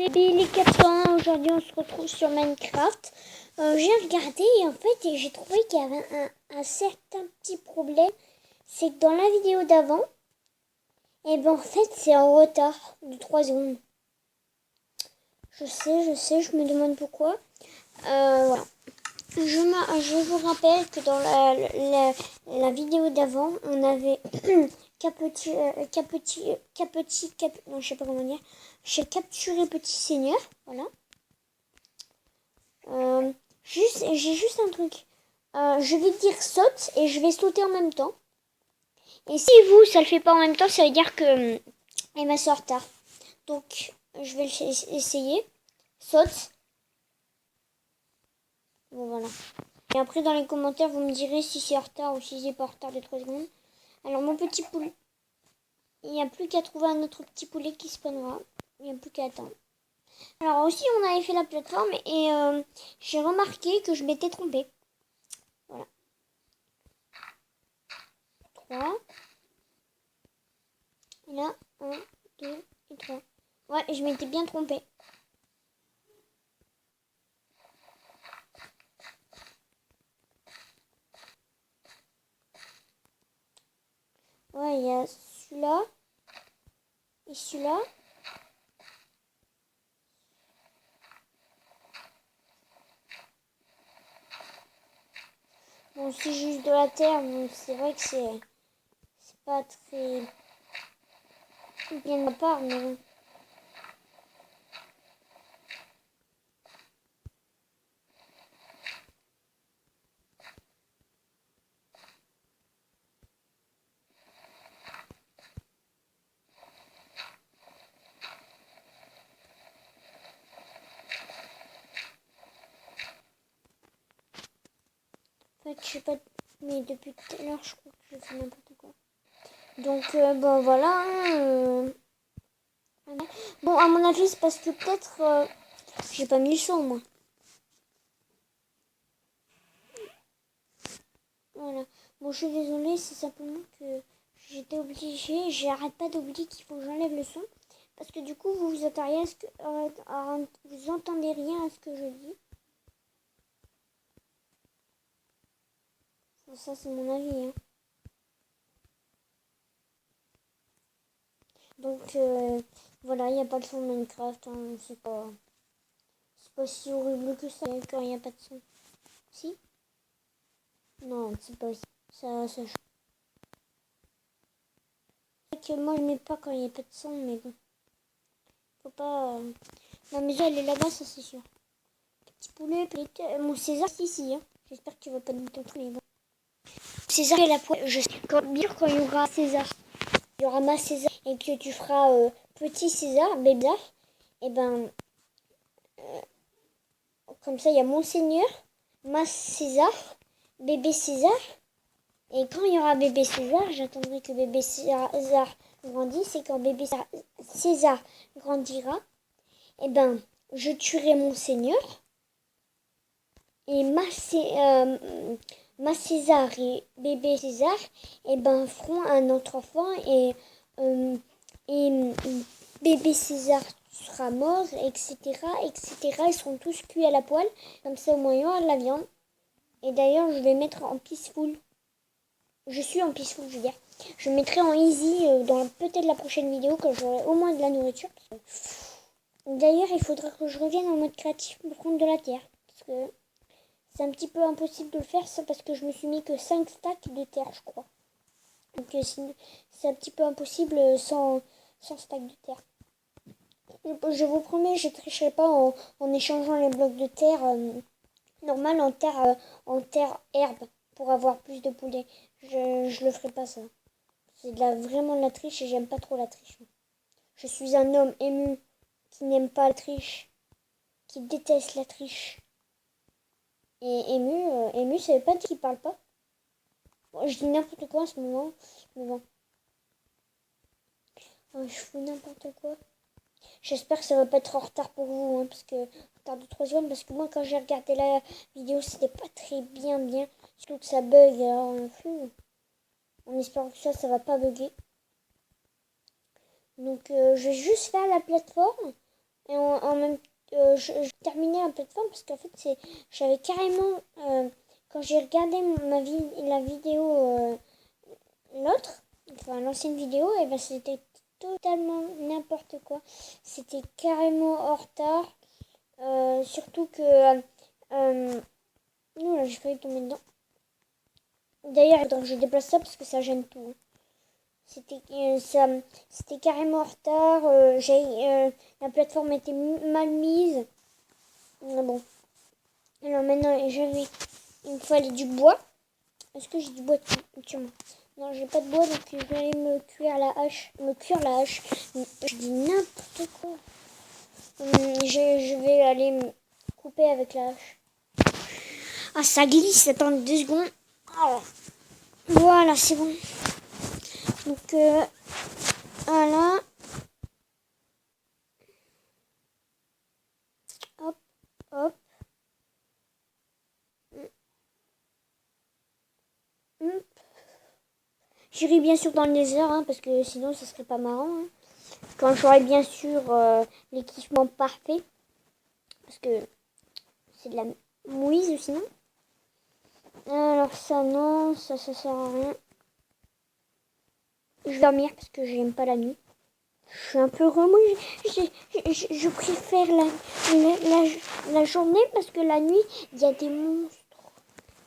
c'est Billy 401. Aujourd'hui on se retrouve sur Minecraft. J'ai regardé et en fait j'ai trouvé qu'il y avait un certain petit problème. C'est que dans la vidéo d'avant, et ben en fait c'est en retard de 3 secondes. Je sais, je me demande pourquoi. Voilà. Je vous rappelle que dans la vidéo d'avant, on avait non, je sais pas comment dire. J'ai capturé Petit Seigneur, voilà. J'ai juste un truc. Je vais dire saute et je vais sauter en même temps. Et si vous, ça le fait pas en même temps, ça veut dire que il va se retard. Donc, je vais essayer. Saute. Bon, voilà. Et après, dans les commentaires, vous me direz si c'est en retard ou si c'est pas en retard de 3 secondes. Alors, mon petit poulet, il n'y a plus qu'à trouver un autre petit poulet qui spawnera. Il n'y a plus qu'à attendre. Alors, aussi, on avait fait la plateforme et j'ai remarqué que je m'étais trompée. Voilà. 3. Et là, 1, 2 et 3. Ouais, je m'étais bien trompée. Ouais, il y a celui-là. Et celui-là. Bon, c'est juste de la terre, donc c'est vrai que c'est pas très bien de ma part, mais bon. En fait, je sais pas, mais depuis tout à l'heure, je crois que je fais n'importe quoi. Donc, bon, voilà. Bon, à mon avis, c'est parce que peut-être j'ai pas mis le son, moi. Voilà. Bon, je suis désolée, c'est simplement que j'étais obligée, j'arrête pas d'oublier qu'il faut que j'enlève le son. Parce que du coup, vous entendez vous entendez rien à ce que je dis. Bon, ça, c'est mon avis, hein. Donc, voilà, il n'y a pas de son de Minecraft, hein, c'est pas si horrible que ça quand il n'y a pas de son. Si? Non, c'est pas aussi. Ça change. C'est que moi, je n'aime pas quand il n'y a pas de son, mais bon. Faut pas... La maison, elle est là-bas, ça c'est sûr. Petit poulet, petit... mon César, c'est ici, hein. J'espère que tu vas pas nous tenter, mais bon. César et la poêle, je sais quand il y aura César, il y aura ma César, et que tu feras petit César, bébé César, et ben... comme ça, il y a Monseigneur, ma César, bébé César. Et quand il y aura bébé César, j'attendrai que bébé César grandisse. Et quand bébé César grandira, eh ben, je tuerai mon Seigneur. Et ma César et bébé César, eh ben, feront un autre enfant. Et bébé César sera mort, etc., etc. Ils seront tous cuits à la poêle. Comme ça, au moins, il y aura de la viande. Et d'ailleurs, je vais mettre en peaceful. Je suis en peaceful, je veux dire. Je mettrai en easy dans peut-être la prochaine vidéo quand j'aurai au moins de la nourriture. D'ailleurs, il faudra que je revienne en mode créatif pour prendre de la terre. Parce que c'est un petit peu impossible de le faire, ça parce que je me suis mis que 5 stacks de terre, je crois. Donc c'est un petit peu impossible sans stack de terre. Je vous promets, je ne tricherai pas en échangeant les blocs de terre normal en terre herbe pour avoir plus de poulets. Je le ferai pas ça. C'est vraiment de la triche et j'aime pas trop la triche. Je suis un homme ému qui n'aime pas la triche, qui déteste la triche. Et ému, ça veut pas dire qu'il parle pas. Bon, je dis n'importe quoi en ce moment, mais bon. Oh, je fous n'importe quoi. J'espère que ça va pas être en retard pour vous, hein, parce que retard de 3 secondes, parce que moi quand j'ai regardé la vidéo, c'était pas très bien. Surtout que ça bug, alors en espérant que ça va pas bugger. Donc je vais juste faire la plateforme et en je terminais la plateforme parce qu'en fait, j'avais carrément, quand j'ai regardé la vidéo, l'autre, enfin l'ancienne vidéo, et ben c'était totalement n'importe quoi. C'était carrément en retard. Surtout que... non, là, j'ai failli tomber dedans. D'ailleurs, donc je déplace ça parce que ça gêne tout. Hein. C'était carrément en retard. La plateforme était mal mise. Mais bon. Alors maintenant, il me fallait du bois. Est-ce que j'ai du bois dessus? Non, j'ai pas de bois, donc je vais aller me cuire la hache. Je dis n'importe quoi. Je vais aller me couper avec la hache. Ah, ça glisse. Attends 2 secondes. Oh. Voilà, c'est bon. Donc, voilà. Hop, hop. J'irai bien sûr dans le désert, hein, parce que sinon, ça serait pas marrant. Hein. Quand j'aurai bien sûr l'équipement parfait. Parce que c'est de la mouise sinon. Alors ça, non, ça sert à rien. Je vais dormir parce que j'aime pas la nuit. Je suis un peu remue. Je préfère la journée parce que la nuit, il y a des monstres.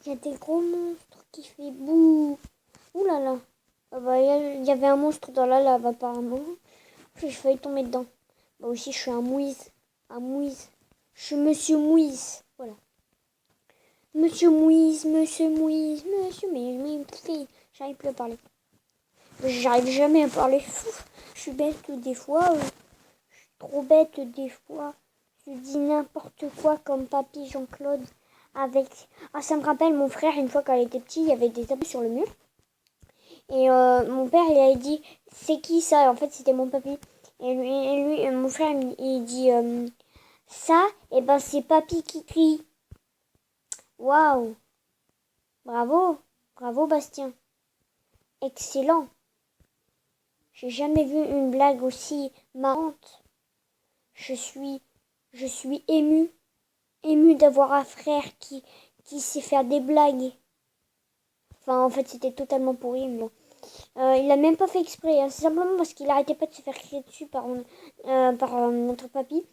Il y a des gros monstres qui fait bouh. Ouh là là. Ah bah, il y avait un monstre dans la lave apparemment. J'ai failli tomber dedans. Bah aussi, je suis un mouise. Un mouise. Je suis Monsieur Mouise. Voilà. Monsieur Mouise, Monsieur Mouise, Monsieur Mouise. J'arrive plus à parler. J'arrive jamais à parler. Je suis bête des fois. Je suis trop bête des fois. Je dis n'importe quoi comme Papy Jean-Claude. Ah, ça me rappelle mon frère, une fois quand il était petit, il y avait des tableaux sur le mur. Et mon père, il avait dit, c'est qui ça? En fait, c'était mon papy. Et lui mon frère, il dit, ça, et ben c'est Papy qui crie. Waouh! Bravo! Bravo, Bastien! Excellent! J'ai jamais vu une blague aussi marrante. Je suis émue. Émue d'avoir un frère qui sait faire des blagues. Enfin, en fait, c'était totalement pourri. Mais bon. Il a même pas fait exprès. Hein. C'est simplement parce qu'il arrêtait pas de se faire crier dessus par notre papy.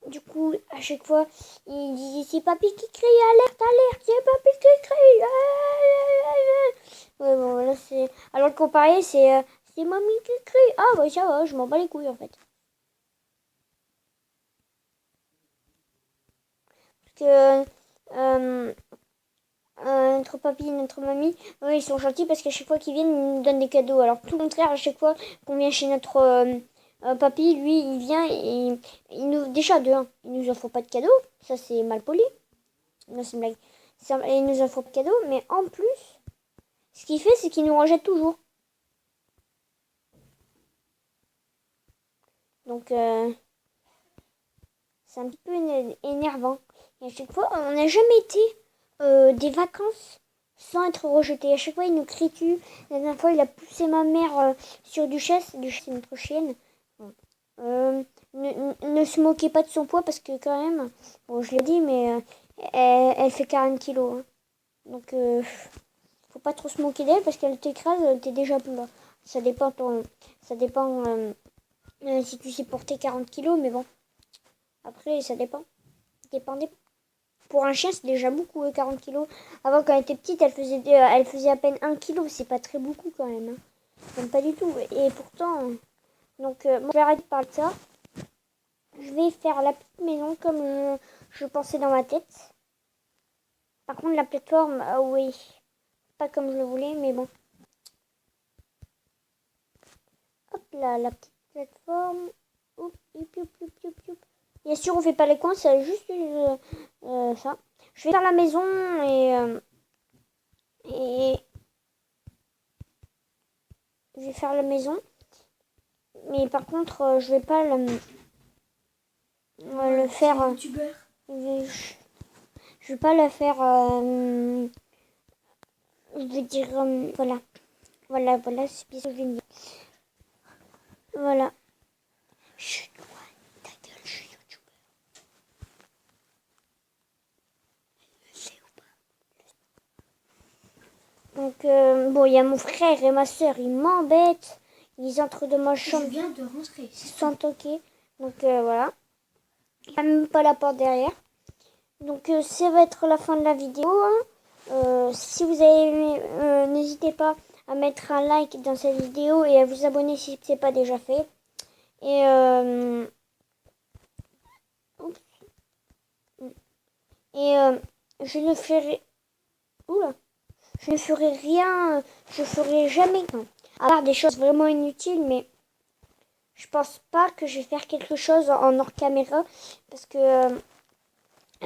Du coup, à chaque fois, il disait c'est papy qui crie, alerte, alerte, c'est papy qui crie. Ouais, bon, là c'est. Alors comparé, c'est mamie qui crie. Ah, ouais, ça va, je m'en bats les couilles en fait. Parce que. Notre papy et notre mamie, eux, ils sont gentils parce qu'à chaque fois qu'ils viennent, ils nous donnent des cadeaux. Alors tout le contraire, à chaque fois qu'on vient chez notre papy, lui, il vient et il nous déjà de un, il nous offre pas de cadeaux, ça c'est mal poli. Non, c'est une blague. Il nous offre pas de cadeaux, mais en plus, ce qu'il fait, c'est qu'il nous rejette toujours. Donc c'est un petit peu énervant. Et à chaque fois, on n'a jamais été des vacances sans être rejeté. À chaque fois, il nous crie dessus. La dernière fois, il a poussé ma mère sur Duchesse. Duchesse, c'est notre chienne. Ne se moquez pas de son poids parce que quand même, bon, je l'ai dit, mais elle fait 40 kilos. Hein. Donc, faut pas trop se moquer d'elle parce qu'elle t'écrase, t'es déjà plat. Ça dépend si tu sais porter 40 kilos, mais bon. Après, ça dépend. Pour un chien, c'est déjà beaucoup, 40 kilos. Avant, quand elle était petite, elle faisait à peine 1 kilo. C'est pas très beaucoup quand même. Hein. Même pas du tout. Et pourtant, donc, bon, je vais arrêter de parler de ça. Je vais faire la petite maison comme je pensais dans ma tête. Par contre, la plateforme, oui, pas comme je le voulais, mais bon. Hop là, la petite plateforme. Oup, youp, youp, youp, youp, youp. Bien sûr, on fait pas les coins, c'est juste ça. Je vais faire la maison et je vais faire la maison. Mais par contre, je vais pas le faire. Je vais pas le faire. Je vais dire voilà. Voilà, c'est bien ce que je vais dire. Voilà. Chut, ta gueule, je suis youtubeur. Bon, il y a mon frère et ma soeur, ils m'embêtent. Ils entrent dans ma chambre. Je viens de rentrer. Sans toquer. Donc voilà. Il n'y a même pas la porte derrière. Donc ça va être la fin de la vidéo. Hein. Si vous avez aimé, n'hésitez pas à mettre un like dans cette vidéo et à vous abonner si ce n'est pas déjà fait. Et je ne ferai... Oula. Je ne ferai rien, je ferai jamais, à part des choses vraiment inutiles, mais je pense pas que je vais faire quelque chose en hors caméra, parce que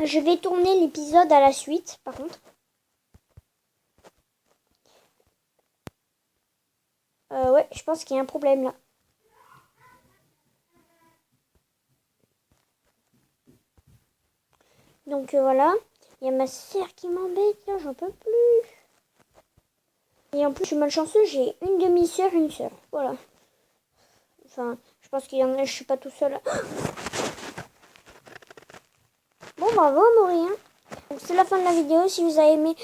je vais tourner l'épisode à la suite, par contre. Ouais, je pense qu'il y a un problème là. Donc voilà, il y a ma soeur qui m'embête, là, j'en peux plus. Et en plus, je suis malchanceux, j'ai une demi-sœur, une sœur. Voilà. Enfin, je pense qu'il y en a, je suis pas tout seul. Bon, bah, on va mourir. Donc, c'est la fin de la vidéo. Si vous avez aimé,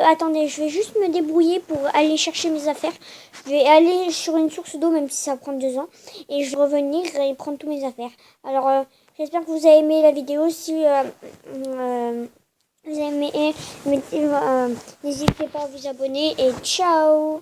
attendez, je vais juste me débrouiller pour aller chercher mes affaires. Je vais aller sur une source d'eau, même si ça va prendre 2 ans. Et je vais revenir et prendre toutes mes affaires. Alors, j'espère que vous avez aimé la vidéo. Si vous avez aimé, n'hésitez pas à vous abonner. Et ciao!